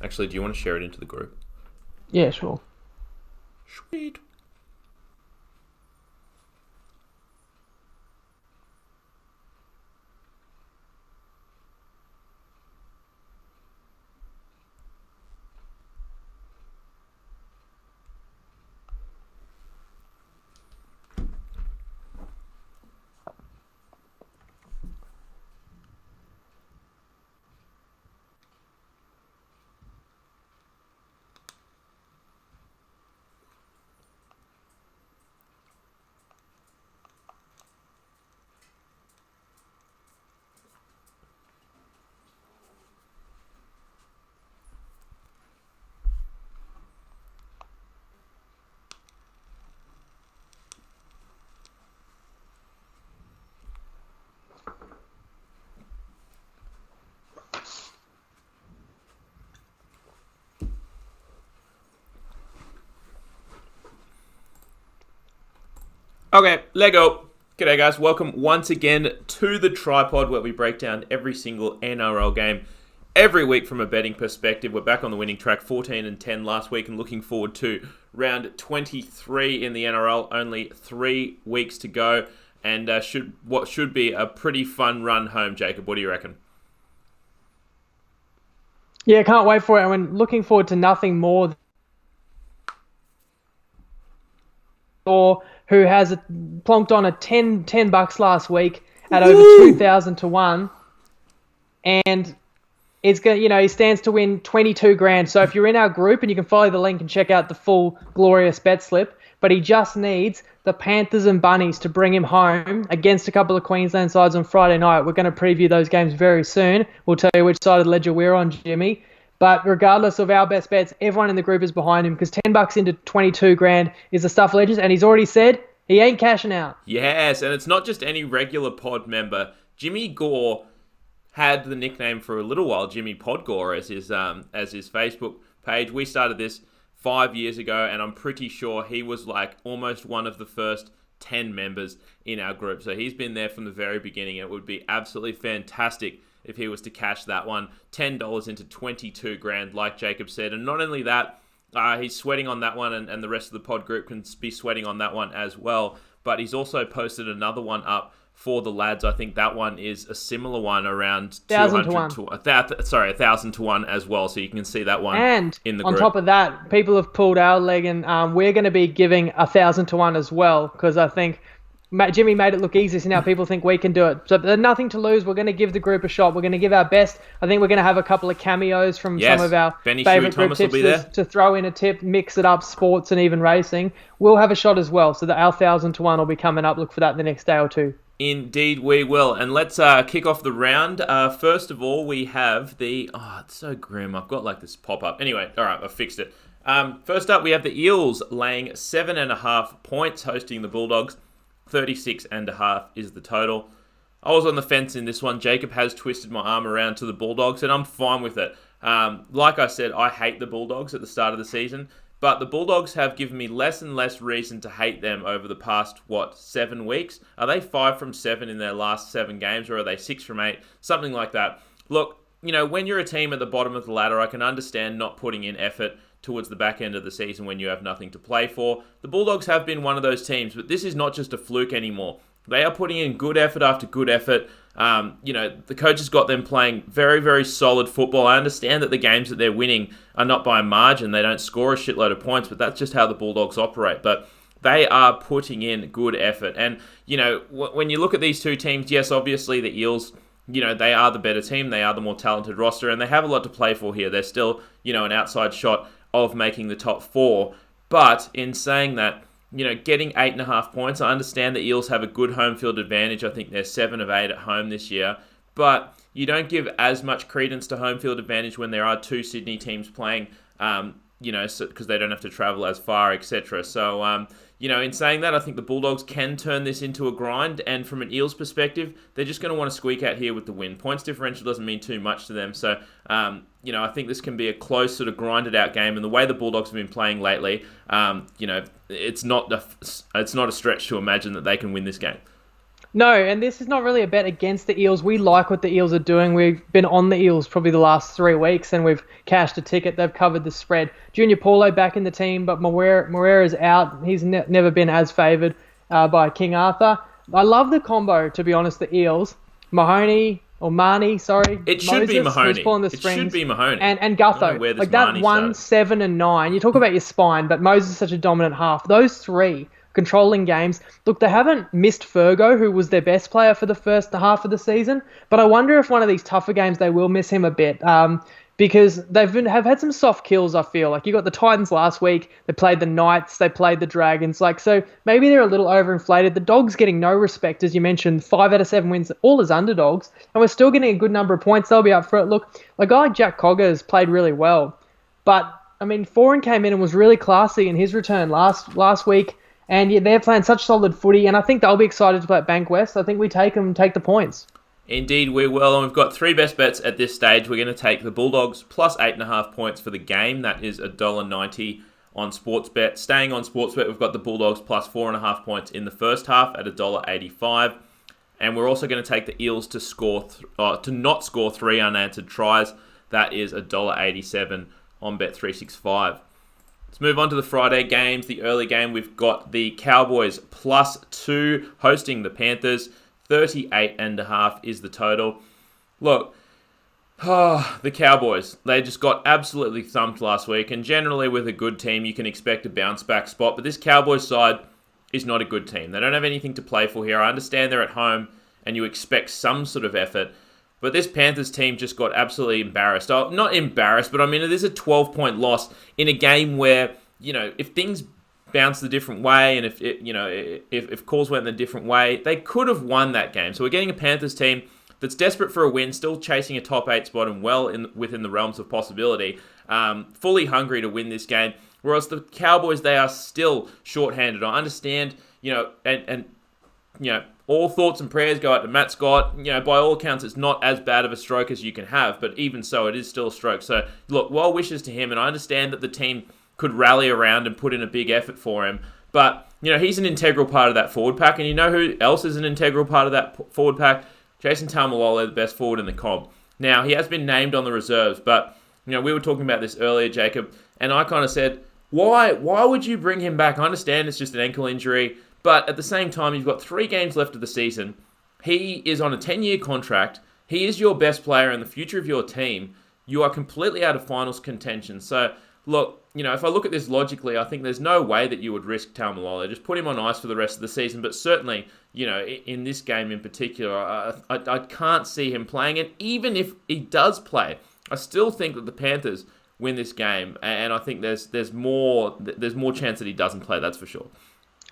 Actually, do you want to share it into the group? Yeah, sure. Sweet. Okay, Lego. G'day guys, welcome once again to the Tripod where we break down every single NRL game every week from a betting perspective. We're back on the winning track, 14-10 last week, and looking forward to round 23 in the NRL. Only 3 weeks to go, and what should be a pretty fun run home. Jacob, what do you reckon? Yeah, can't wait for it. I'm looking forward to nothing more. Or who has plonked on a $10 last week at over 2,000 to 1, and it's going. He stands to win 22 grand. So if you're in our group, and you can follow the link and check out the full glorious bet slip, but he just needs the Panthers and Bunnies to bring him home against a couple of Queensland sides on Friday night. We're going to preview those games very soon. We'll tell you which side of the ledger we're on, Jimmy. But regardless of our best bets, everyone in the group is behind him because $10 into 22 grand is the stuff legends, and he's already said he ain't cashing out. Yes, and it's not just any regular pod member. Jimmy Gore had the nickname for a little while, Jimmy Podgore, as his Facebook page. We started this 5 years ago, and I'm pretty sure he was like almost one of the first 10 members in our group. So he's been there from the very beginning. It would be absolutely fantastic if he was to cash that one. $10 into 22 grand, like Jacob said. And not only that, he's sweating on that one, and the rest of the pod group can be sweating on that one as well. But he's also posted another one up for the lads. I think that one is a similar one, around 1,000 to 1. 1,000 to 1 as well. So you can see that one and in the on group. top of that, people have pulled our leg, and we're going to be giving 1,000 to 1 as well, because I think Jimmy made it look easy, so now people think we can do it. So there's nothing to lose. We're going to give the group a shot. We're going to give our best. I think we're going to have a couple of cameos from some of our favourite group tipsters to throw in a tip, mix it up, sports and even racing. We'll have a shot as well. So our 1,000 to 1 will be coming up. Look for that in the next day or two. Indeed, we will. And let's kick off the round. First of all, we have the... Oh, it's so grim. I've got like this pop-up. Anyway, all right, I've fixed it. First up, we have the Eels laying 7.5 points, hosting the Bulldogs. 36.5 is the total. I was on the fence in this one. Jacob has twisted my arm around to the Bulldogs, and I'm fine with it. Like I said, I hate the Bulldogs at the start of the season, but the Bulldogs have given me less and less reason to hate them over the past, 7 weeks? Are they 5 from 7 in their last 7 games, or are they 6 from 8? Something like that. Look, when you're a team at the bottom of the ladder, I can understand not putting in effort towards the back end of the season when you have nothing to play for. The Bulldogs have been one of those teams, but this is not just a fluke anymore. They are putting in good effort after good effort. The coach has got them playing very, very solid football. I understand that the games that they're winning are not by a margin. They don't score a shitload of points, but that's just how the Bulldogs operate. But they are putting in good effort. And, when you look at these two teams, yes, obviously the Eels, they are the better team. They are the more talented roster, and they have a lot to play for here. They're still, an outside shot of making the top 4. But in saying that, getting 8.5 points, I understand the Eels have a good home field advantage. I think they're 7 of 8 at home this year. But you don't give as much credence to home field advantage when there are 2 Sydney teams playing, because they don't have to travel as far, etc. So, in saying that, I think the Bulldogs can turn this into a grind. And from an Eels perspective, they're just going to want to squeak out here with the win. Points differential doesn't mean too much to them. So, I think this can be a close sort of grinded out game. And the way the Bulldogs have been playing lately, it's not a stretch to imagine that they can win this game. No, and this is not really a bet against the Eels. We like what the Eels are doing. We've been on the Eels probably the last 3 weeks, and we've cashed a ticket. They've covered the spread. Junior Paulo back in the team, but Moreira's out. He's never been as favoured by King Arthur. I love the combo, to be honest, the Eels. Mahoney, sorry. It should be Mahoney. Who's pulling the It strings, should be Mahoney. And Gutho. Like that Mahoney 1, 7, and 9. You talk about your spine, but Moses is such a dominant half. Those three controlling games. Look, they haven't missed Fergo, who was their best player for the first half of the season, but I wonder if one of these tougher games they will miss him a bit. Because have had some soft kills, I feel. Like, you got the Titans last week, they played the Knights, they played the Dragons. Like, so maybe they're a little overinflated. The Dogs getting no respect, as you mentioned, 5 out of 7 wins, all as underdogs, and we're still getting a good number of points. They'll be up for it. Look, a guy like Jack Cogger has played really well, but, I mean, Foran came in and was really classy in his return last week, and yeah, they're playing such solid footy, and I think they'll be excited to play at Bankwest. I think we take the points. Indeed, we will. And we've got 3 best bets at this stage. We're going to take the Bulldogs plus 8.5 points for the game. That is $1.90 on Sportsbet. Staying on Sportsbet, we've got the Bulldogs plus 4.5 points in the first half at $1.85. And we're also going to take the Eels to not score 3 unanswered tries. That is $1.87 on Bet365. Let's move on to the Friday games. The early game, we've got the Cowboys plus 2 hosting the Panthers. 38.5 is the total. Look, the Cowboys, they just got absolutely thumped last week, and generally with a good team, you can expect a bounce-back spot, but this Cowboys side is not a good team. They don't have anything to play for here. I understand they're at home, and you expect some sort of effort, but this Panthers team just got absolutely embarrassed. Oh, not embarrassed, but I mean, it is a 12-point loss in a game where, if things bounced a different way, and if calls went in a different way, they could have won that game. So we're getting a Panthers team that's desperate for a win, still chasing a top 8 spot and well within the realms of possibility, fully hungry to win this game. Whereas the Cowboys, they are still shorthanded. I understand, all thoughts and prayers go out to Matt Scott. By all accounts, it's not as bad of a stroke as you can have, but even so, it is still a stroke. So look, well wishes to him, and I understand that the team could rally around and put in a big effort for him. But, he's an integral part of that forward pack. And you know who else is an integral part of that forward pack? Jason Taumalolo, the best forward in the comp. Now, he has been named on the reserves, but, we were talking about this earlier, Jacob, and I kind of said, why would you bring him back? I understand it's just an ankle injury, but at the same time, you've got 3 games left of the season. He is on a 10-year contract. He is your best player and the future of your team. You are completely out of finals contention. So, look, if I look at this logically, I think there's no way that you would risk Taumalolo. Just put him on ice for the rest of the season. But certainly, in this game in particular, I can't see him playing it. Even if he does play, I still think that the Panthers win this game. And I think there's more chance that he doesn't play, that's for sure.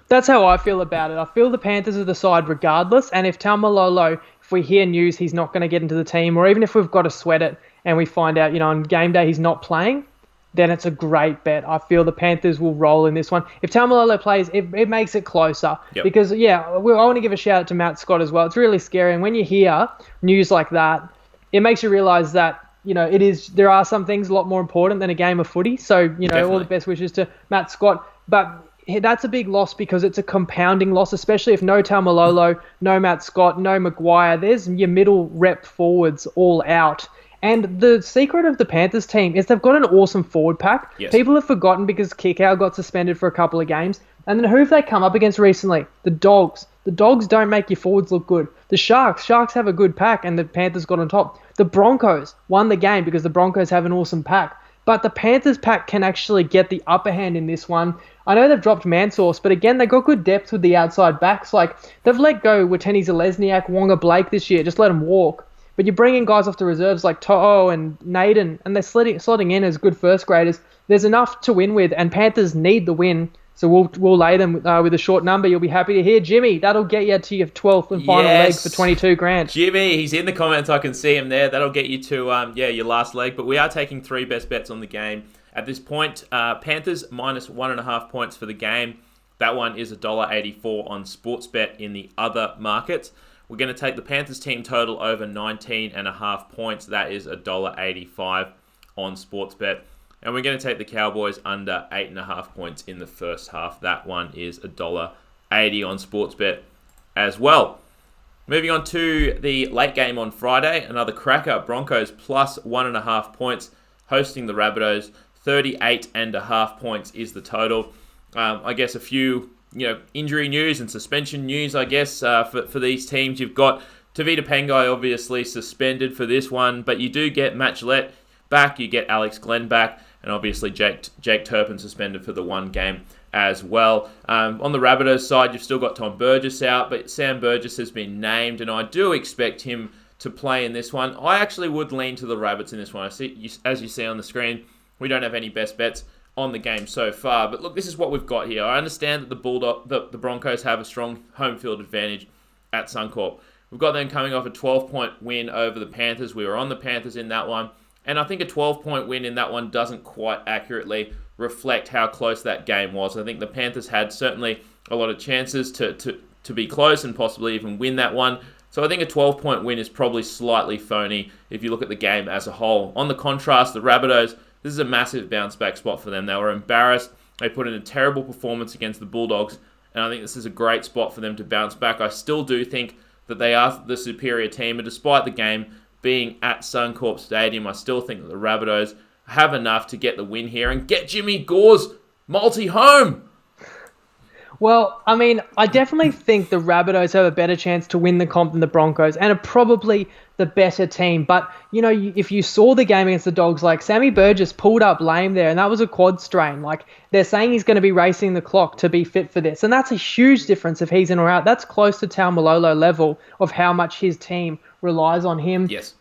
That's how I feel about it. I feel the Panthers are the side regardless. And if Taumalolo, if we hear news he's not going to get into the team, or even if we've got to sweat it and we find out, on game day he's not playing, then it's a great bet. I feel the Panthers will roll in this one. If Taumalolo plays, it makes it closer. Yep. Because, I want to give a shout out to Matt Scott as well. It's really scary. And when you hear news like that, it makes you realise that, there are some things a lot more important than a game of footy. So, Definitely. All the best wishes to Matt Scott. But that's a big loss because it's a compounding loss, especially if no Taumalolo, no Matt Scott, no Maguire. There's your middle rep forwards all out. And the secret of the Panthers team is they've got an awesome forward pack. Yes. People have forgotten because Kikau got suspended for a couple of games. And then who have they come up against recently? The Dogs. The Dogs don't make your forwards look good. The Sharks have a good pack and the Panthers got on top. The Broncos won the game because the Broncos have an awesome pack. But the Panthers pack can actually get the upper hand in this one. I know they've dropped Mansource, but again, they've got good depth with the outside backs. Like, they've let go Wateni Zalesniak, Wonga Blake this year. Just let them walk. But you bring in guys off the reserves like To'o and Naden, and they're slotting in as good first graders. There's enough to win with, and Panthers need the win. So we'll lay them with a short number. You'll be happy to hear. Jimmy, that'll get you to your 12th and final leg for 22 grand. Jimmy, he's in the comments. I can see him there. That'll get you to your last leg. But we are taking 3 best bets on the game. At this point, Panthers minus 1.5 points for the game. That one is $1.84 on Sportsbet in the other markets. We're going to take the Panthers team total over 19.5 points. That is $1.85 on Sportsbet. And we're going to take the Cowboys under 8.5 points in the first half. That one is $1.80 on Sportsbet as well. Moving on to the late game on Friday, another cracker. Broncos plus 1.5 points, hosting the Rabbitohs. 38.5 points is the total. I guess a few injury news and suspension news, I guess, for these teams. You've got Tavita Pengai obviously suspended for this one, but you do get Matt Gillette back, you get Alex Glenn back, and obviously Jake Turpin suspended for the one game as well. On the Rabbitohs side, you've still got Tom Burgess out, but Sam Burgess has been named, and I do expect him to play in this one. I actually would lean to the Rabbits in this one. As you see on the screen, we don't have any best bets on the game so far. But look, this is what we've got here. I understand that the Broncos have a strong home field advantage at Suncorp. We've got them coming off a 12-point win over the Panthers. We were on the Panthers in that one. And I think a 12-point win in that one doesn't quite accurately reflect how close that game was. I think the Panthers had certainly a lot of chances to be close and possibly even win that one. So I think a 12-point win is probably slightly phony if you look at the game as a whole. On the contrast, the Rabbitohs, this is a massive bounce-back spot for them. They were embarrassed. They put in a terrible performance against the Bulldogs, and I think this is a great spot for them to bounce back. I still do think that they are the superior team, and despite the game being at Suncorp Stadium, I still think that the Rabbitohs have enough to get the win here and get Jimmy Gore's multi home. Well, I mean, I definitely think the Rabbitohs have a better chance to win the comp than the Broncos and are probably the better team. But, if you saw the game against the Dogs, like Sammy Burgess pulled up lame there and that was a quad strain. Like they're saying he's going to be racing the clock to be fit for this. And that's a huge difference if he's in or out. That's close to Taumalolo level of how much his team relies on him. Yes.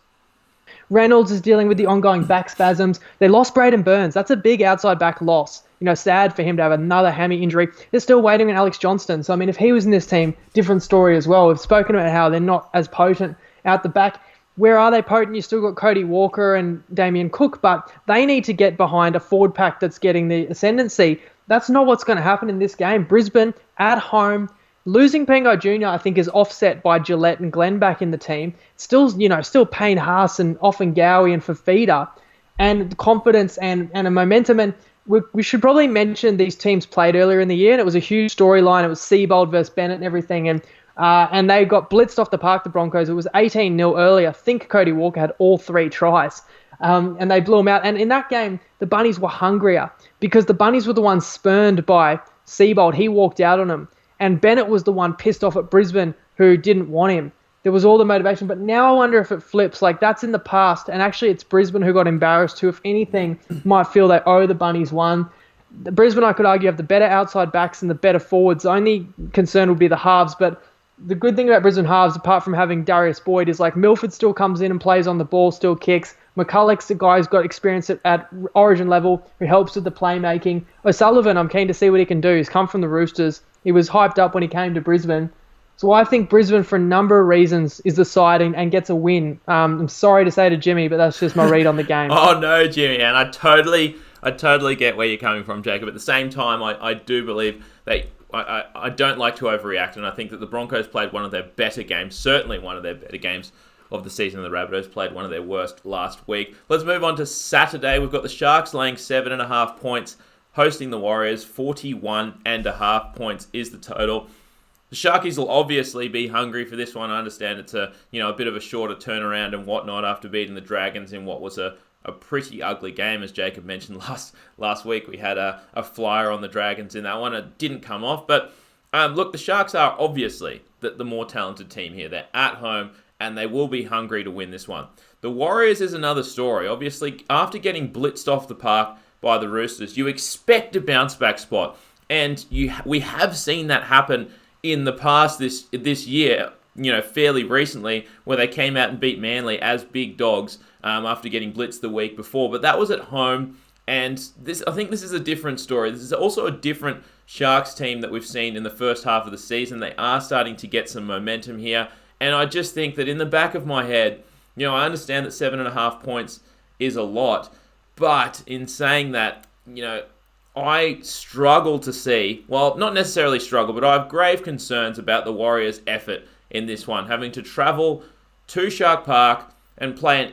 Reynolds is dealing with the ongoing back spasms. They lost Braden Burns. That's a big outside back loss. Sad for him to have another hammy injury. They're still waiting on Alex Johnston. So, I mean, if he was in this team, different story as well. We've spoken about how they're not as potent out the back. Where are they potent? You still got Cody Walker and Damien Cook, but they need to get behind a forward pack that's getting the ascendancy. That's not what's going to happen in this game. Brisbane, at home, losing Pengai Jr., I think, is offset by Gillette and Glenn back in the team. Still Payne Haas and often Gowie and Fafita. And confidence and a momentum. And we should probably mention these teams played earlier in the year, and it was a huge storyline. It was Seabold versus Bennett and everything, and they got blitzed off the park, the Broncos. It was 18-0 earlier. I think Cody Walker had all 3 tries, and they blew them out. And in that game, the Bunnies were hungrier because the Bunnies were the ones spurned by Seabold. He walked out on them, and Bennett was the one pissed off at Brisbane who didn't want him. There was all the motivation, but now I wonder if it flips. Like, that's in the past, and actually it's Brisbane who got embarrassed who, if anything, might feel they owe the Bunnies one. The Brisbane, I could argue, have the better outside backs and the better forwards. The only concern would be the halves, but the good thing about Brisbane halves, apart from having Darius Boyd, is like Milford still comes in and plays on the ball, still kicks. McCulloch's the guy who's got experience at origin level, who helps with the playmaking. O'Sullivan, I'm keen to see what he can do. He's come from the Roosters. He was hyped up when he came to Brisbane. So I think Brisbane, for a number of reasons, is the side and gets a win. I'm sorry to say to Jimmy, but that's just my read on the game. Oh, no, Jimmy, and I totally get where you're coming from, Jacob. At the same time, I do believe that I don't like to overreact, and I think that the Broncos played one of their better games, certainly one of their better games of the season. The Rabbitohs played one of their worst last week. Let's move on to Saturday. We've got the Sharks laying 7.5 points, hosting the Warriors. 41.5 points is the total. The Sharkies will obviously be hungry for this one. I understand it's a bit of a shorter turnaround and whatnot after beating the Dragons in what was a pretty ugly game, as Jacob mentioned last week. We had a flyer on the Dragons in that one. It didn't come off, but look, the Sharks are obviously the more talented team here. They're at home and they will be hungry to win this one. The Warriors is another story. Obviously, after getting blitzed off the park by the Roosters, you expect a bounce back spot, and we have seen that happen in the past this year, fairly recently, where they came out and beat Manly as big dogs after getting blitzed the week before. But that was at home, and I think this is a different story. This is also a different Sharks team that we've seen in the first half of the season. They are starting to get some momentum here, and I just think that in the back of my head, I understand that 7.5 points is a lot, but in saying that, I struggle to see, well, not necessarily struggle, but I have grave concerns about the Warriors' effort in this one, having to travel to Shark Park and play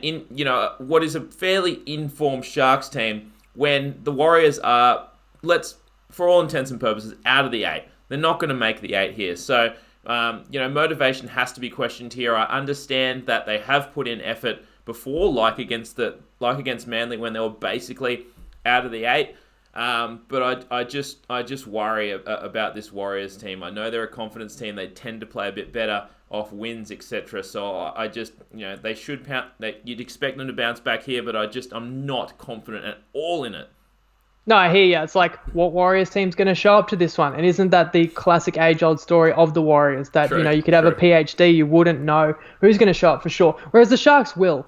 what is a fairly informed Sharks team when the Warriors are, for all intents and purposes, out of the 8. They're not going to make the 8 here. So Motivation has to be questioned here. I understand that they have put in effort before, like against Manly when they were basically out of the 8. But I just worry about this Warriors team. I know they're a confidence team. They tend to play a bit better off wins, etc. So I just, they should you'd expect them to bounce back here, but I'm not confident at all in it. No, I hear you. It's like, what Warriors team's going to show up to this one? And isn't that the classic age-old story of the Warriors? That, True, you could have a PhD, you wouldn't know who's going to show up for sure. Whereas the Sharks will.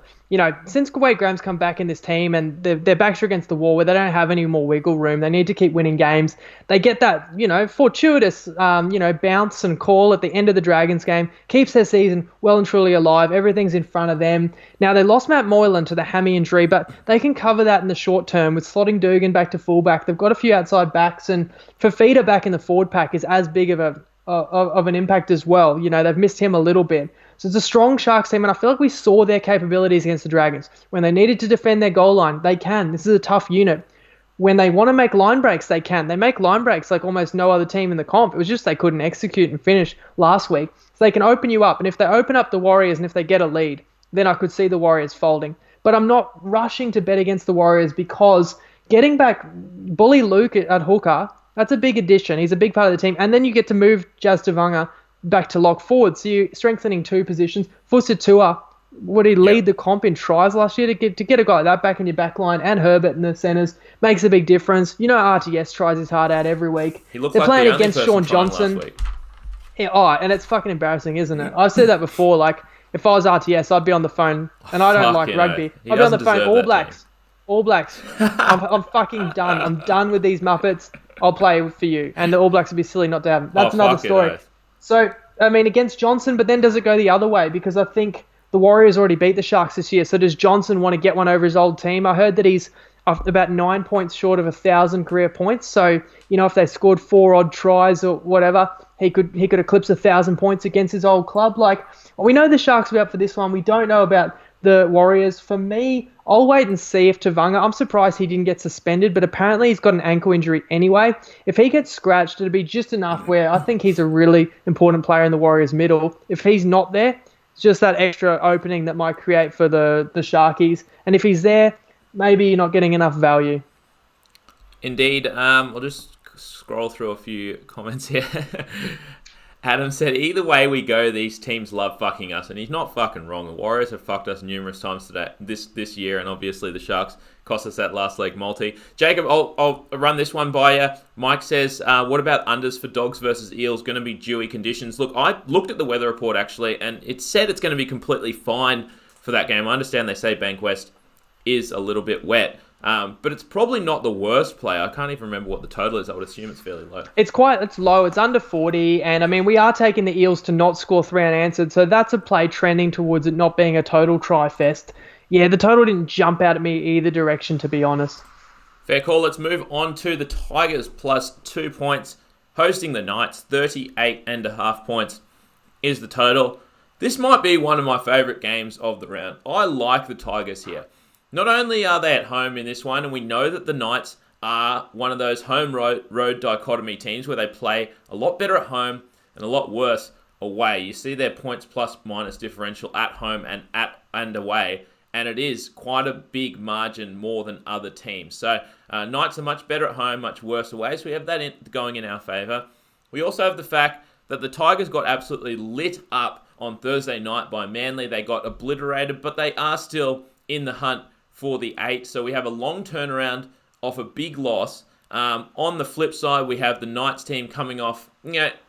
Since Wade Graham's come back in this team and their backs are against the wall where they don't have any more wiggle room, they need to keep winning games. They get that, fortuitous, bounce and call at the end of the Dragons game, keeps their season well and truly alive. Everything's in front of them. Now, they lost Matt Moylan to the hammy injury, but they can cover that in the short term with slotting Dugan back to fullback. They've got a few outside backs, and Fafita back in the forward pack is as big of an impact as well. They've missed him a little bit. So it's a strong Sharks team, and I feel like we saw their capabilities against the Dragons. When they needed to defend their goal line, they can. This is a tough unit. When they want to make line breaks, they can. They make line breaks like almost no other team in the comp. It was just they couldn't execute and finish last week. So they can open you up, and if they open up the Warriors and if they get a lead, then I could see the Warriors folding. But I'm not rushing to bet against the Warriors because getting back Bully Luke at hooker, that's a big addition. He's a big part of the team. And then you get to move Jazz Tavanga back to lock forward. So you're strengthening 2 positions. Fusatua, would he lead the comp in tries last year? To get a guy like that back in your back line and Herbert in the centres makes a big difference. RTS tries his heart out every week. They're playing against Sean Johnson. Yeah, and it's fucking embarrassing, isn't it? I've said that before. Like, if I was RTS, I'd be on the phone, and I don't like rugby. I'd be on the phone. All Blacks. I'm fucking done. I'm done with these Muppets. I'll play for you. And the All Blacks would be silly not to have them. That's another story. So, against Johnson, but then does it go the other way? Because I think the Warriors already beat the Sharks this year. So does Johnson want to get one over his old team? I heard that he's about 9 points short of 1,000 career points. So, if they scored 4 odd tries or whatever, he could eclipse 1,000 points against his old club. Like, we know the Sharks will be up for this one. We don't know about the Warriors. For me, I'll wait and see if Tavanga, I'm surprised he didn't get suspended, but apparently he's got an ankle injury anyway. If he gets scratched, it'll be just enough where I think he's a really important player in the Warriors middle. If he's not there, it's just that extra opening that might create for the Sharkies. And if he's there, maybe you're not getting enough value. Indeed. I'll just scroll through a few comments here. Adam said, either way we go, these teams love fucking us. And he's not fucking wrong. The Warriors have fucked us numerous times today, this year. And obviously the Sharks cost us that last leg multi. Jacob, I'll run this one by you. Mike says, what about unders for Dogs versus Eels? Going to be dewy conditions. Look, I looked at the weather report, actually, and it said it's going to be completely fine for that game. I understand they say Bankwest is a little bit wet. But it's probably not the worst play. I can't even remember what the total is. I would assume it's fairly low. It's low. It's under 40. And, we are taking the Eels to not score 3 unanswered. So that's a play trending towards it not being a total try fest. Yeah, the total didn't jump out at me either direction, to be honest. Fair call. Let's move on to the Tigers plus 2 points. Hosting the Knights, 38.5 points is the total. This might be one of my favourite games of the round. I like the Tigers here. Not only are they at home in this one, and we know that the Knights are one of those home-road dichotomy teams where they play a lot better at home and a lot worse away. You see their points plus minus differential at home and away, and it is quite a big margin more than other teams. So Knights are much better at home, much worse away, so we have that going in our favour. We also have the fact that the Tigers got absolutely lit up on Thursday night by Manly. They got obliterated, but they are still in the hunt for the 8. So we have a long turnaround off a big loss. On the flip side, we have the Knights team coming off.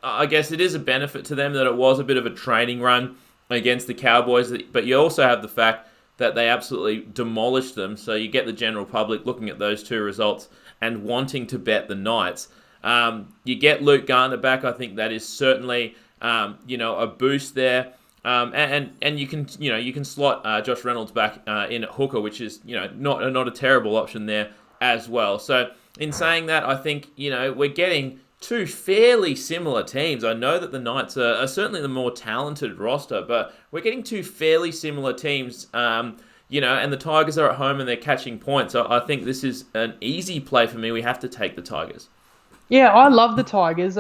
I guess it is a benefit to them that it was a bit of a training run against the Cowboys. But you also have the fact that they absolutely demolished them. So you get the general public looking at those two results and wanting to bet the Knights. You get Luke Garner back. I think that is certainly a boost there. And you can slot Josh Reynolds back in at hooker, which is not a terrible option there as well. So in saying that, I think we're getting two fairly similar teams. I know that the Knights are certainly the more talented roster, but we're getting two fairly similar teams. And the Tigers are at home and they're catching points. So I think this is an easy play for me. We have to take the Tigers. Yeah, I love the Tigers.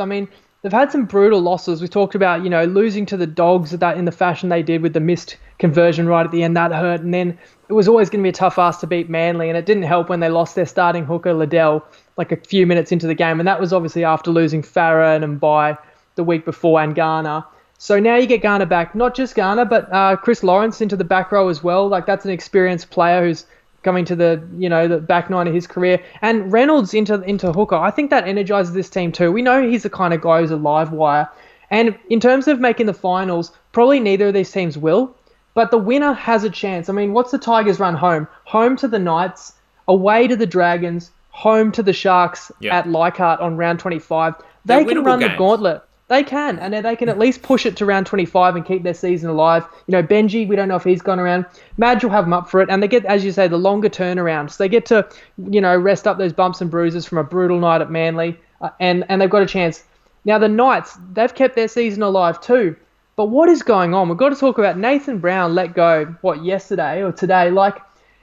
they've had some brutal losses. We talked about, losing to the Dogs that in the fashion they did with the missed conversion right at the end. That hurt. And then it was always going to be a tough ask to beat Manly. And it didn't help when they lost their starting hooker, Liddell, like a few minutes into the game. And that was obviously after losing Farah and Mbai the week before and Garner. So now you get Garner back. Not just Garner, but Chris Lawrence into the back row as well. Like, that's an experienced player who's coming to the back nine of his career. And Reynolds into hooker. I think that energizes this team too. We know he's the kind of guy who's a live wire. And in terms of making the finals, probably neither of these teams will. But the winner has a chance. I mean, what's the Tigers run home? Home to the Knights, away to the Dragons, home to the Sharks at Leichhardt on round 25. They can run the gauntlet. They can, and they can at least push it to round 25 and keep their season alive. Benji, we don't know if he's gone around. Madge will have them up for it, and they get, as you say, the longer turnaround. So they get to, rest up those bumps and bruises from a brutal night at Manly, and they've got a chance. Now, the Knights, they've kept their season alive too. But what is going on? We've got to talk about Nathan Brown let go, yesterday or today? Like,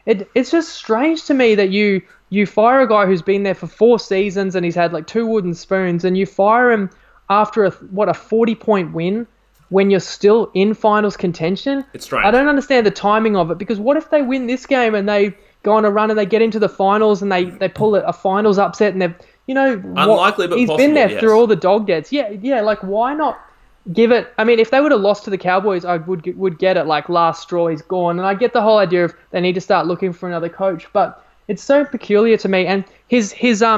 it's just strange to me that you fire a guy who's been there for 4 seasons and he's had like 2 wooden spoons, and you fire him after a 40-point win when you're still in finals contention. It's strange. I don't understand the timing of it, because what if they win this game and they go on a run and they get into the finals and they pull a finals upset and they've, unlikely, but he's possible, been there yes. through all the dog deaths. Yeah, like, why not give it? I mean, if they would have lost to the Cowboys, I would get it, like, last straw, he's gone. And I get the whole idea of they need to start looking for another coach, but it's so peculiar to me. And his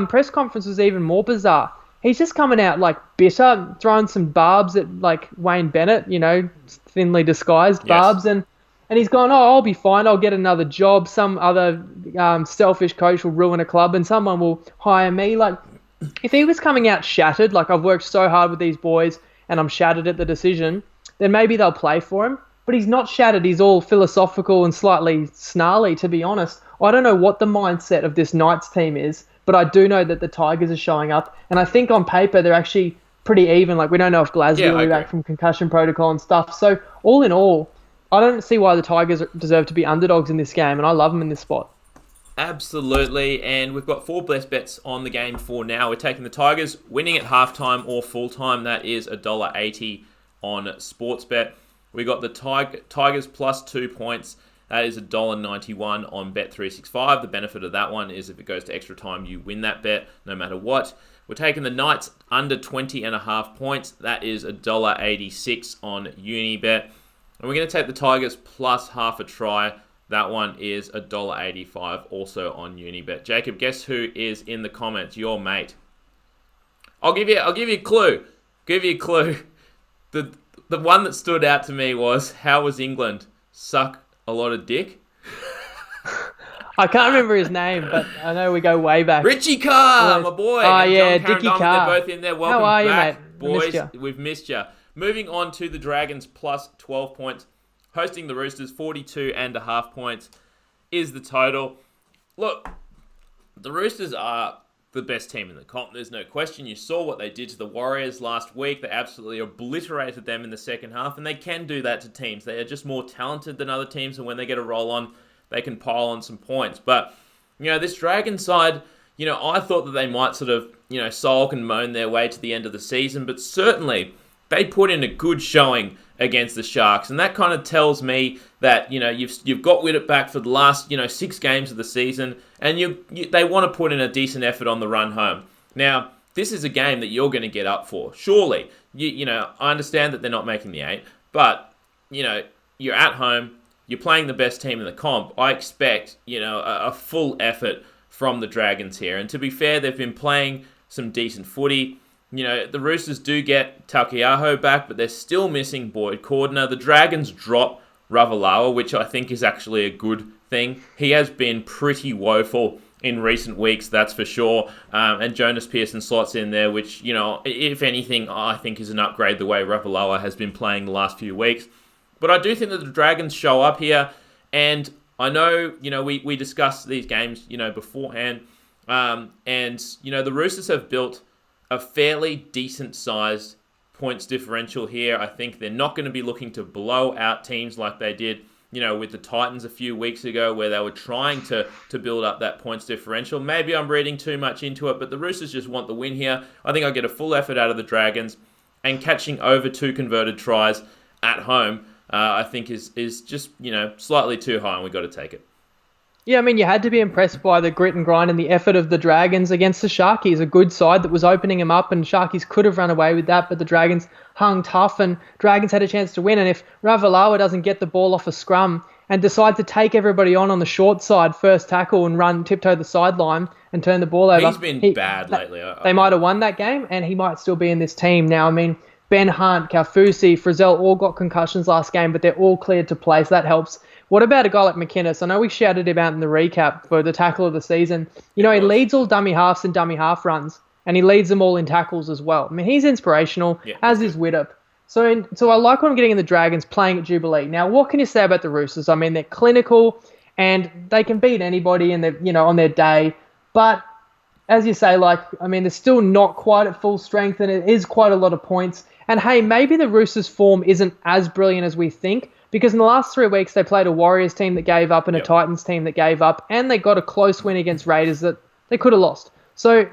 press conference was even more bizarre. He's just coming out like bitter, throwing some barbs at like Wayne Bennett, thinly disguised barbs, and he's gone, oh, I'll be fine, I'll get another job. Some other selfish coach will ruin a club, and someone will hire me. Like, if he was coming out shattered, like, I've worked so hard with these boys and I'm shattered at the decision, then maybe they'll play for him. But he's not shattered. He's all philosophical and slightly snarly, to be honest. I don't know what the mindset of this Knights team is, but I do know that the Tigers are showing up. And I think on paper, they're actually pretty even. Like, we don't know if Glasgow will be back from concussion protocol and stuff. So all in all, I don't see why the Tigers deserve to be underdogs in this game. And I love them in this spot. Absolutely. And we've got 4 best bets on the game for now. We're taking the Tigers winning at halftime or full time. That is $1.80 on Sportsbet. We got the Tigers plus 2 points. That is $1.91 on Bet365. The benefit of that one is if it goes to extra time, you win that bet no matter what. We're taking the Knights under 20.5 points. That is $1.86 on Unibet. And we're going to take the Tigers plus half a try. That one is $1.85 also on Unibet. Jacob, guess who is in the comments? Your mate. I'll give you a clue. The one that stood out to me was, how was England? Suck a lot of dick. I can't remember his name, but I know we go way back. Richie Carr, my boy. Oh, yeah, John Dickie Carr. They're both in there. Welcome How are back, you, mate? boys. We've missed you. Moving on to the Dragons plus 12 points. Hosting the Roosters, 42.5 points is the total. Look, the Roosters are the best team in the comp. There's no question. You saw what they did to the Warriors last week. They absolutely obliterated them in the second half, and they can do that to teams. They are just more talented than other teams, and when they get a roll on, they can pile on some points. But, this Dragon side, I thought that they might sort of, sulk and moan their way to the end of the season, but certainly they put in a good showing against the Sharks, and that kind of tells me that you've got Widdop back for the last 6 games of the season, and they want to put in a decent effort on the run home. Now, this is a game that you're going to get up for. Surely, I understand that they're not making the 8, but you're at home, you're playing the best team in the comp. I expect a full effort from the Dragons here, and to be fair, they've been playing some decent footy. The Roosters do get Taukeiaho back, but they're still missing Boyd Cordner. The Dragons drop Ravalawa, which I think is actually a good thing. He has been pretty woeful in recent weeks, that's for sure. And Jonas Pearson slots in there, which, if anything, I think is an upgrade the way Ravalawa has been playing the last few weeks. But I do think that the Dragons show up here, and I know, we discussed these games, beforehand. And, the Roosters have built a fairly decent-sized points differential here. I think they're not going to be looking to blow out teams like they did, with the Titans a few weeks ago, where they were trying to build up that points differential. Maybe I'm reading too much into it, but the Roosters just want the win here. I think I'll get a full effort out of the Dragons. and catching over 2 converted tries at home, I think is just, slightly too high, and we've got to take it. Yeah, I mean, you had to be impressed by the grit and grind and the effort of the Dragons against the Sharkies, a good side that was opening them up, and Sharkies could have run away with that, but the Dragons hung tough, and Dragons had a chance to win. And if Ravalawa doesn't get the ball off a scrum and decide to take everybody on the short side, first tackle, and tiptoe the sideline and turn the ball over, he's been bad lately. They might have won that game, and he might still be in this team now. I mean, Ben Hunt, Kaufusi, Frizzell all got concussions last game, but they're all cleared to play, so that helps. What about a guy like McInnes? I know we shouted him out in the recap for the tackle of the season. He leads all dummy halves and dummy half runs, and he leads them all in tackles as well. I mean, he's inspirational, as is Widdop. So I like what I'm getting in the Dragons playing at Jubilee. Now, what can you say about the Roosters? I mean, they're clinical, and they can beat anybody in on their day. But as you say, they're still not quite at full strength, and it is quite a lot of points. And hey, maybe the Roosters' form isn't as brilliant as we think, because in the last 3 weeks, they played a Warriors team that gave up and a Titans team that gave up, and they got a close win against Raiders that they could have lost. So,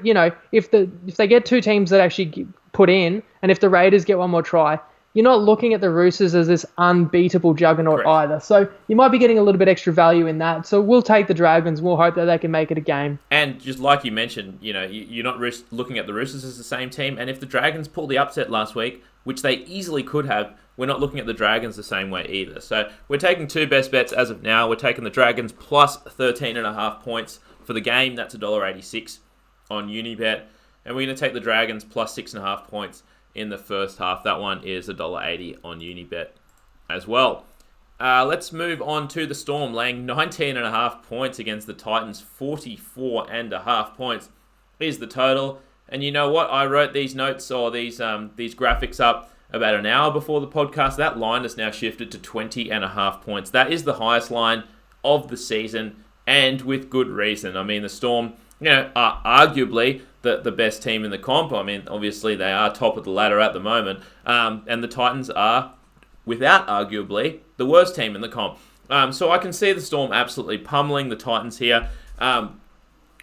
if they get 2 teams that actually put in, and if the Raiders get one more try, you're not looking at the Roosters as this unbeatable juggernaut either. So you might be getting a little bit extra value in that. So we'll take the Dragons. We'll hope that they can make it a game. And just like you mentioned, you're not looking at the Roosters as the same team. And if the Dragons pulled the upset last week, which they easily could have, we're not looking at the Dragons the same way either. So we're taking 2 best bets as of now. We're taking the Dragons plus 13.5 points for the game. That's $1.86 on Unibet. And we're going to take the Dragons plus 6.5 points in the first half. That one is $1.80 on Unibet as well. Let's move on to the Storm, laying 19.5 points against the Titans. 44.5 points is the total. And you know what? I wrote these notes or these graphics up about an hour before the podcast. That line has now shifted to 20.5 points. That is the highest line of the season, and with good reason. I mean, the Storm, are arguably the best team in the comp. I mean, obviously they are top of the ladder at the moment. And the Titans are, without arguably, the worst team in the comp. So I can see the Storm absolutely pummeling the Titans here. And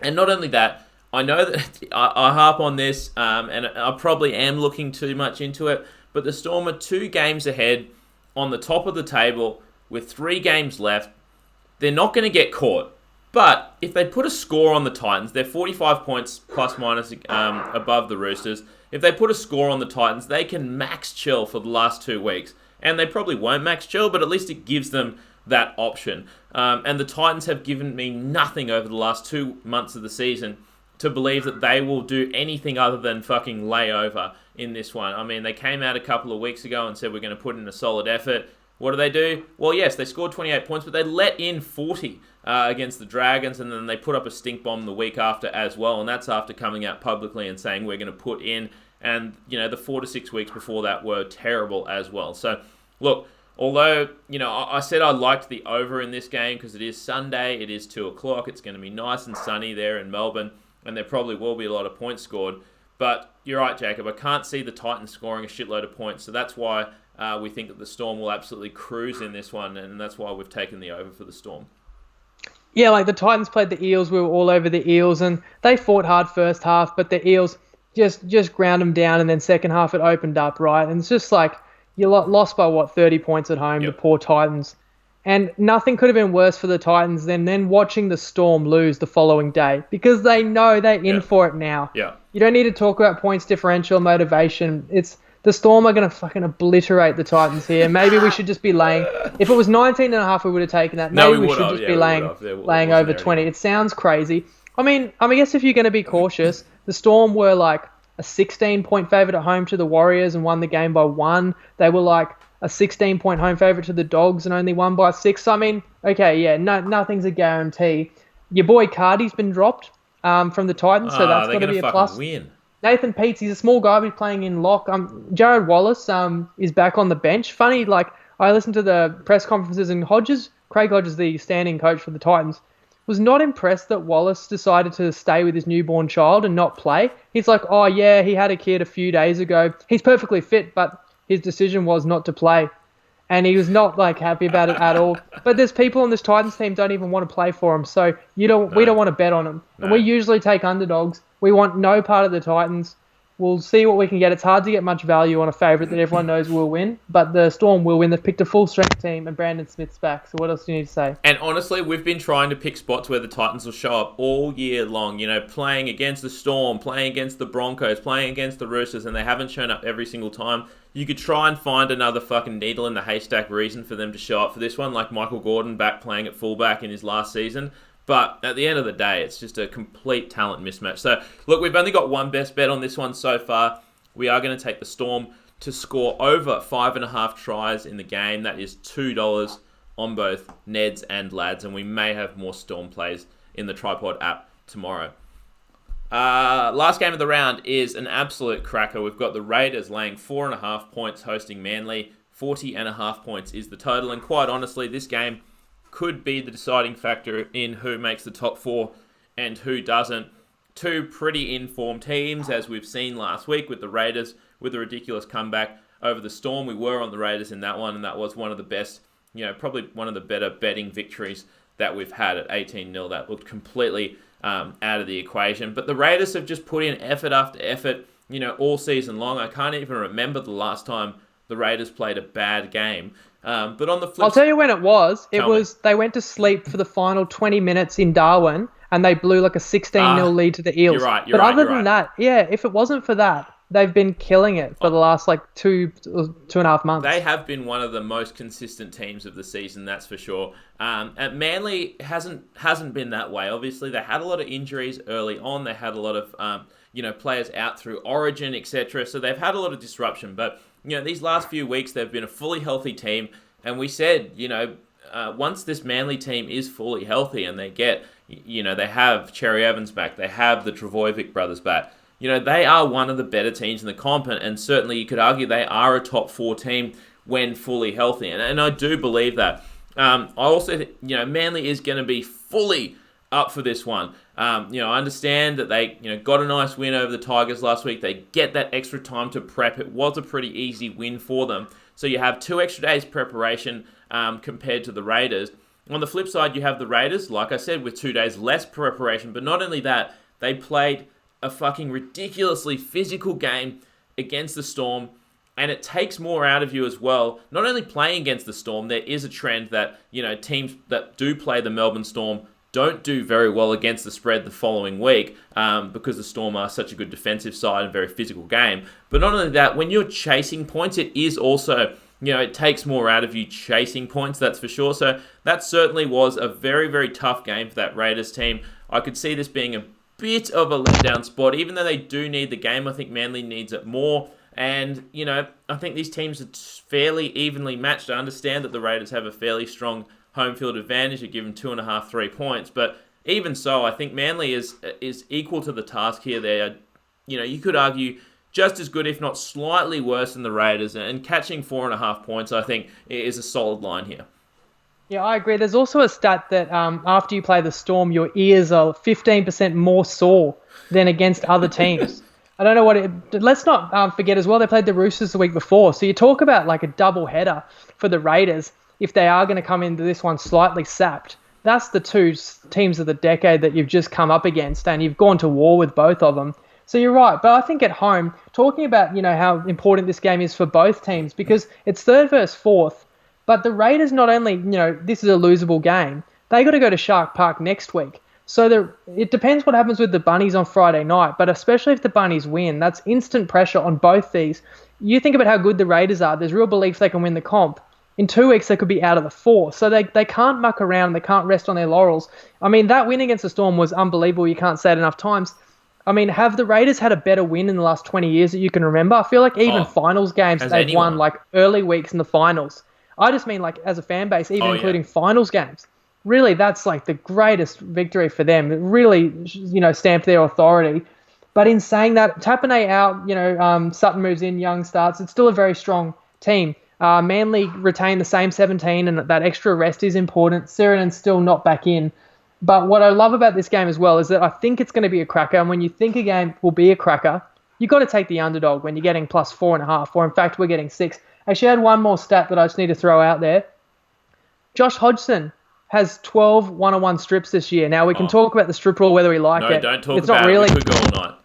not only that, I know that I harp on this, and I probably am looking too much into it, but the Storm are 2 games ahead on the top of the table with 3 games left. They're not going to get caught. But if they put a score on the Titans, they're 45 points plus minus above the Roosters. If they put a score on the Titans, they can max chill for the last 2 weeks. And they probably won't max chill, but at least it gives them that option. And the Titans have given me nothing over the last 2 months of the season to believe that they will do anything other than fucking lay over in this one. I mean, they came out a couple of weeks ago and said we're going to put in a solid effort. What do? Well, yes, they scored 28 points, but they let in 40 against the Dragons, and then they put up a stink bomb the week after as well, and that's after coming out publicly and saying we're going to put in, and, the 4 to 6 weeks before that were terrible as well. So, look, although, I said I liked the over in this game because it is Sunday, it is 2 o'clock, it's going to be nice and sunny there in Melbourne, and there probably will be a lot of points scored, but you're right, Jacob, I can't see the Titans scoring a shitload of points, so that's why we think that the Storm will absolutely cruise in this one, and that's why we've taken the over for the Storm. Yeah, the Titans played the Eels. We were all over the Eels, and they fought hard first half, but the Eels just ground them down, and then second half it opened up, right? And it's just you lost by, 30 points at home, The poor Titans. And nothing could have been worse for the Titans than then watching the Storm lose the following day, because they know they're in for it now. Yeah. You don't need to talk about points differential, motivation. The Storm are going to fucking obliterate the Titans here. Maybe we should just be laying... If it was 19.5, we would have taken that. Maybe we should just be laying over 20. It sounds crazy. I mean, I guess if you're going to be cautious, the Storm were a 16-point favourite at home to the Warriors and won the game by 1. They were a 16-point home favourite to the Dogs and only won by 6. So, I mean, okay, yeah, nothing's a guarantee. Your boy Cardi's been dropped from the Titans, so that's going to be a plus. Win. Nathan Peets, he's a small guy, but he's playing in lock. Jared Wallace is back on the bench. Funny, I listened to the press conferences, and Craig Hodges, the standing coach for the Titans, was not impressed that Wallace decided to stay with his newborn child and not play. He's like, oh yeah, he had a kid a few days ago. He's perfectly fit, but his decision was not to play. And he was not happy about it at all. But there's people on this Titans team don't even want to play for him, so we don't want to bet on him. No. And we usually take underdogs. We want no part of the Titans. We'll see what we can get. It's hard to get much value on a favourite that everyone knows will win, but the Storm will win. They've picked a full-strength team, and Brandon Smith's back. So what else do you need to say? And honestly, we've been trying to pick spots where the Titans will show up all year long. You know, playing against the Storm, playing against the Broncos, playing against the Roosters, and they haven't shown up every single time. You could try and find another fucking needle in the haystack reason for them to show up for this one, like Michael Gordon back playing at fullback in his last season. But at the end of the day, it's just a complete talent mismatch. So, look, we've only got one best bet on this one so far. We are going to take the Storm to score over 5.5 tries in the game. That is $2 on both Neds and Lads. And we may have more Storm plays in the Tripod app tomorrow. Last game of the round is an absolute cracker. We've got the Raiders laying 4.5 points hosting Manly. 40.5 points is the total. And quite honestly, this game could be the deciding factor in who makes the top 4 and who doesn't. Two pretty informed teams, as we've seen last week with the Raiders, with a ridiculous comeback over the Storm. We were on the Raiders in that one, and that was one of the best, probably one of the better betting victories that we've had at 18-0. That looked completely out of the equation. But the Raiders have just put in effort after effort, all season long. I can't even remember the last time the Raiders played a bad game. But on the flip, I'll tell you when it was. They went to sleep for the final 20 minutes in Darwin, and they blew like a 16-0 lead to the Eels. You're right. But other than that, if it wasn't for that, they've been killing it for the last like 2.5 months. They have been one of the most consistent teams of the season, that's for sure. And Manly hasn't been that way. Obviously, they had a lot of injuries early on. They had a lot of players out through Origin, etc. So they've had a lot of disruption. But these last few weeks, they've been a fully healthy team. And we said, once this Manly team is fully healthy and they get, they have Cherry Evans back, they have the Travojevic brothers back, they are one of the better teams in the comp. And certainly you could argue they are a top 4 team when fully healthy. And I do believe that. I also think, Manly is going to be fully up for this one. I understand that they, got a nice win over the Tigers last week. They get that extra time to prep. It was a pretty easy win for them. So you have 2 extra days preparation compared to the Raiders. On the flip side, you have the Raiders, like I said, with 2 days less preparation. But not only that, they played a fucking ridiculously physical game against the Storm. And it takes more out of you as well. Not only playing against the Storm, there is a trend that, teams that do play the Melbourne Storm don't do very well against the spread the following week because the Storm are such a good defensive side and very physical game. But not only that, when you're chasing points, it is also, it takes more out of you chasing points, that's for sure. So that certainly was a very, very tough game for that Raiders team. I could see this being a bit of a letdown spot. Even though they do need the game, I think Manly needs it more. And, I think these teams are fairly evenly matched. I understand that the Raiders have a fairly strong home field advantage at given 2.5, 3 points. But even so, I think Manly is equal to the task here. They're, you could argue just as good, if not slightly worse than the Raiders. And catching 4.5 points, I think, is a solid line here. Yeah, I agree. There's also a stat that after you play the Storm, your ears are 15% more sore than against other teams. I don't know let's not forget as well, they played the Roosters the week before. So you talk about like a double header for the Raiders if they are going to come into this one slightly sapped. That's the 2 teams of the decade that you've just come up against, and you've gone to war with both of them. So you're right. But I think at home, talking about, how important this game is for both teams, because it's 3rd versus 4th, but the Raiders not only, this is a losable game, they got to go to Shark Park next week. So it depends what happens with the Bunnies on Friday night, but especially if the Bunnies win, that's instant pressure on both these. You think about how good the Raiders are, there's real belief they can win the comp. In 2 weeks, they could be out of the 4. So they can't muck around, they can't rest on their laurels. I mean, that win against the Storm was unbelievable, you can't say it enough times. I mean, have the Raiders had a better win in the last 20 years that you can remember? I feel like even finals games they've won, like early weeks in the finals. I just mean like as a fan base, even including finals games. Really, that's like the greatest victory for them. It really, stamped their authority. But in saying that, Tapine out, Sutton moves in, Young starts. It's still a very strong team. Manly retain the same 17, and that extra rest is important. Sirenen's still not back in. But what I love about this game as well is that I think it's going to be a cracker. And when you think a game will be a cracker, you've got to take the underdog when you're getting plus 4.5, or in fact, we're getting 6. Actually, I had one more stat that I just need to throw out there. Josh Hodgson has 12 one-on-one strips this year. Now, we can talk about the strip rule, whether we like it. No, don't talk it's about not really... it. We could go all night.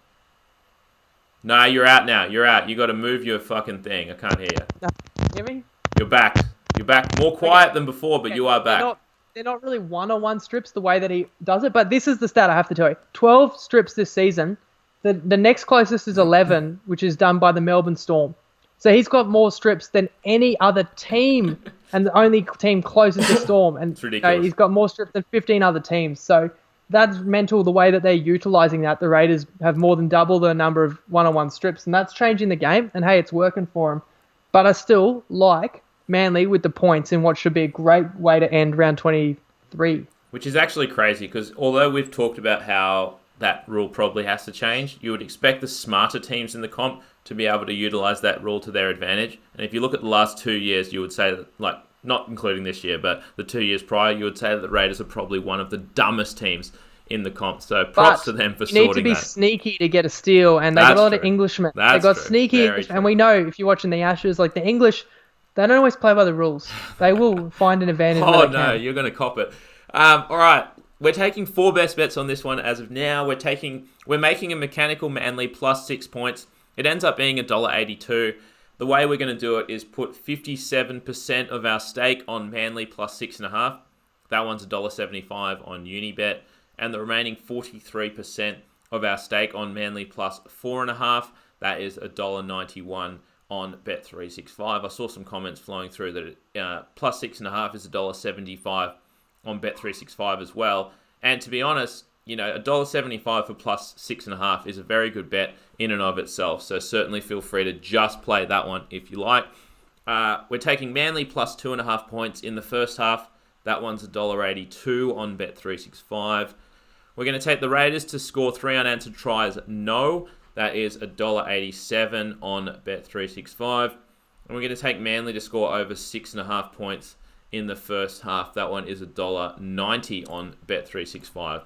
No, you're out now. You're out. You got to move your fucking thing. I can't hear you. No, hear me? You're back. You're back. More quiet than before, but you are back. They're not really one-on-one strips the way that he does it, but this is the stat I have to tell you. 12 strips this season. The next closest is 11, which is done by the Melbourne Storm. So he's got more strips than any other team, and the only team closest to Storm. And it's ridiculous. He's got more strips than 15 other teams. So that's mental, the way that they're utilising that. The Raiders have more than double the number of one-on-one strips, and that's changing the game. And, hey, it's working for them. But I still like Manly with the points in what should be a great way to end round 23. Which is actually crazy, because although we've talked about how that rule probably has to change, you would expect the smarter teams in the comp to be able to utilise that rule to their advantage. And if you look at the last 2 years, you would say that, like, not including this year, but the 2 years prior, you would say that the Raiders are probably one of the dumbest teams in the comp. So props to them for sorting that. You need to be sneaky to get a steal, and they got a lot of Englishmen. They got sneaky Englishmen, and we know if you're watching the Ashes, like the English, they don't always play by the rules. They will find an advantage. Oh no, you're going to cop it. All right, we're taking 4 best bets on this one as of now. We're making a mechanical Manly plus 6 points. It ends up being $1.82. The way we're going to do it is put 57% of our stake on Manly plus 6.5. That one's $1.75 on Unibet. And the remaining 43% of our stake on Manly plus 4.5. That is $1.91 on Bet365. I saw some comments flowing through that plus 6.5 is $1.75 on Bet365 as well. And to be honest, $1.75 for plus 6.5 is a very good bet in and of itself. So certainly feel free to just play that one if you like. We're taking Manly plus 2.5 points in the first half. That one's $1.82 on Bet365. We're going to take the Raiders to score 3 unanswered tries. No, that is $1.87 on Bet365. And we're going to take Manly to score over 6.5 points in the first half. That one is $1.90 on Bet365.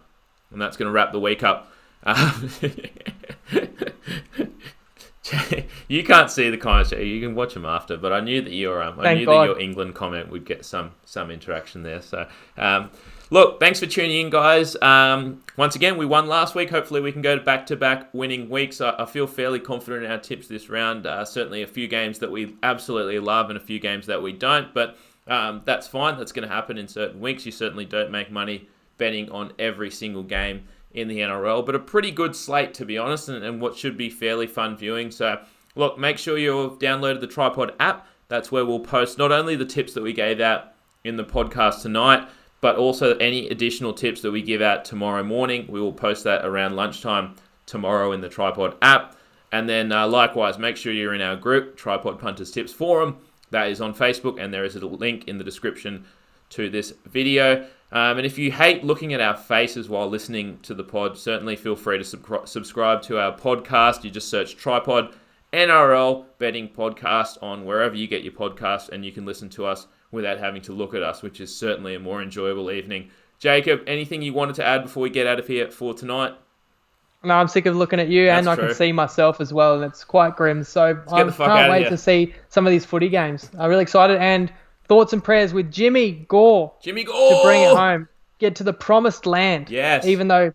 And that's going to wrap the week up. You can't see the comments. You can watch them after. But I knew that your England comment would get some interaction there. So, look, thanks for tuning in, guys. Once again, we won last week. Hopefully, we can go to back-to-back winning weeks. I feel fairly confident in our tips this round. Certainly, a few games that we absolutely love and a few games that we don't. But that's fine. That's going to happen in certain weeks. You certainly don't make money betting on every single game in the NRL, but a pretty good slate, to be honest, and what should be fairly fun viewing. So, look, make sure you've downloaded the Tripod app. That's where we'll post not only the tips that we gave out in the podcast tonight, but also any additional tips that we give out tomorrow morning. We will post that around lunchtime tomorrow in the Tripod app. And then likewise, make sure you're in our group, Tripod Punters Tips Forum. That is on Facebook, and there is a link in the description to this video. And if you hate looking at our faces while listening to the pod, certainly feel free to subscribe to our podcast. You just search Tripod NRL Betting Podcast on wherever you get your podcast, and you can listen to us without having to look at us, which is certainly a more enjoyable evening. Jacob, anything you wanted to add before we get out of here for tonight? No, I'm sick of looking at you, and I can see myself as well, and it's quite grim. So I can't wait to see some of these footy games. I'm really excited, and thoughts and prayers with Jimmy Gore. To bring it home. Get to the promised land. Yes. Even though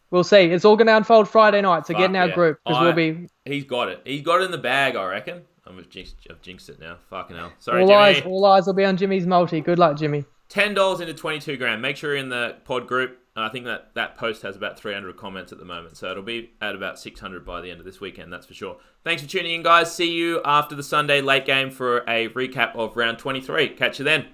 we'll see. It's all going to unfold Friday night, so get in our group. Because He's got it. He's got it in the bag, I reckon. I've jinxed it now. Fucking hell. Sorry, Jimmy. All eyes will be on Jimmy's multi. Good luck, Jimmy. $10 into 22 grand. Make sure you're in the pod group. I think that post has about 300 comments at the moment, so it'll be at about 600 by the end of this weekend, that's for sure. Thanks for tuning in, guys. See you after the Sunday late game for a recap of round 23. Catch you then.